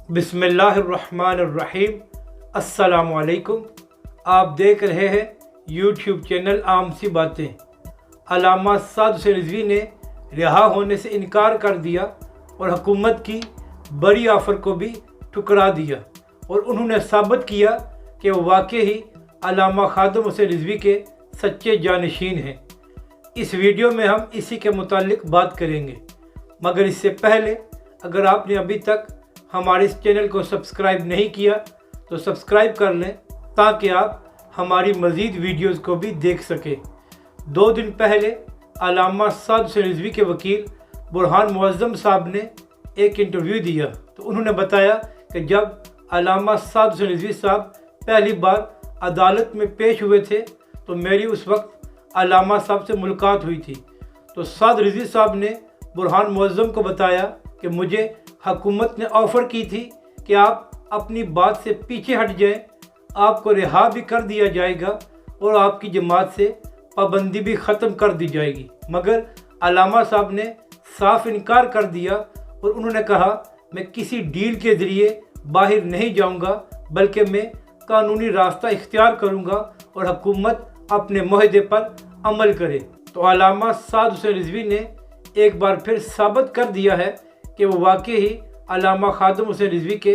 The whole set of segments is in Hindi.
बिस्मिल्लाहिर्रहमानिर्रहीम। अस्सलामुअलैकुम। आप देख रहे हैं यूट्यूब चैनल आम सी बातें। अल्लामा साद हुसैन रिजवी ने रिहा होने से इनकार कर दिया और हुकूमत की बड़ी ऑफ़र को भी ठुकरा दिया और उन्होंने साबित किया कि वो वाकई ही अल्लामा खादिम हुसैन रिजवी के सच्चे जानशीन हैं। इस वीडियो में हम इसी के मुतालिक बात करेंगे, मगर इससे पहले अगर आपने अभी तक हमारे इस चैनल को सब्सक्राइब नहीं किया तो सब्सक्राइब कर लें ताकि आप हमारी मज़ीद वीडियोज़ को भी देख सकें। 2 दिन पहले अल्लामा साद हुसैन रिजवी के वकील बुरहान मुअज़्ज़म साहब ने एक इंटरव्यू दिया तो उन्होंने बताया कि जब अल्लामा साद हुसैन रिजवी साहब पहली बार अदालत में पेश हुए थे तो मेरी उस वक्त अल्लामा साहब से मुलाकात हुई थी। तो साद रिजवी साहब ने बुरहान मुअज़्ज़म को बताया कि मुझे हुकूमत ने ऑफ़र की थी कि आप अपनी बात से पीछे हट जाएं, आपको रिहा भी कर दिया जाएगा और आपकी जमात से पाबंदी भी ख़त्म कर दी जाएगी। मगर अल्लामा साहब ने साफ इनकार कर दिया और उन्होंने कहा मैं किसी डील के ज़रिए बाहर नहीं जाऊंगा, बल्कि मैं कानूनी रास्ता इख्तियार करूंगा और हुकूमत अपने मुआहदे पर अमल करे। तो अल्लामा साद हुसैन रिजवी ने एक बार फिर साबित कर दिया है कि वो वाकई ही अल्लामा खादिम हुसैन रिजवी के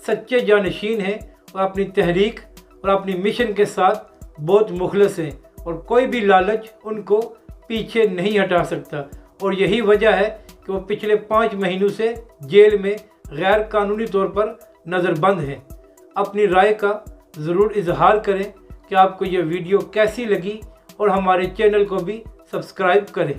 सच्चे जानशीन हैं और अपनी तहरीक और अपनी मिशन के साथ बहुत मुखलस हैं और कोई भी लालच उनको पीछे नहीं हटा सकता। और यही वजह है कि वो पिछले 5 महीनों से जेल में गैर कानूनी तौर पर नज़रबंद हैं। अपनी राय का ज़रूर इजहार करें कि आपको ये वीडियो कैसी लगी और हमारे चैनल को भी सब्सक्राइब करें।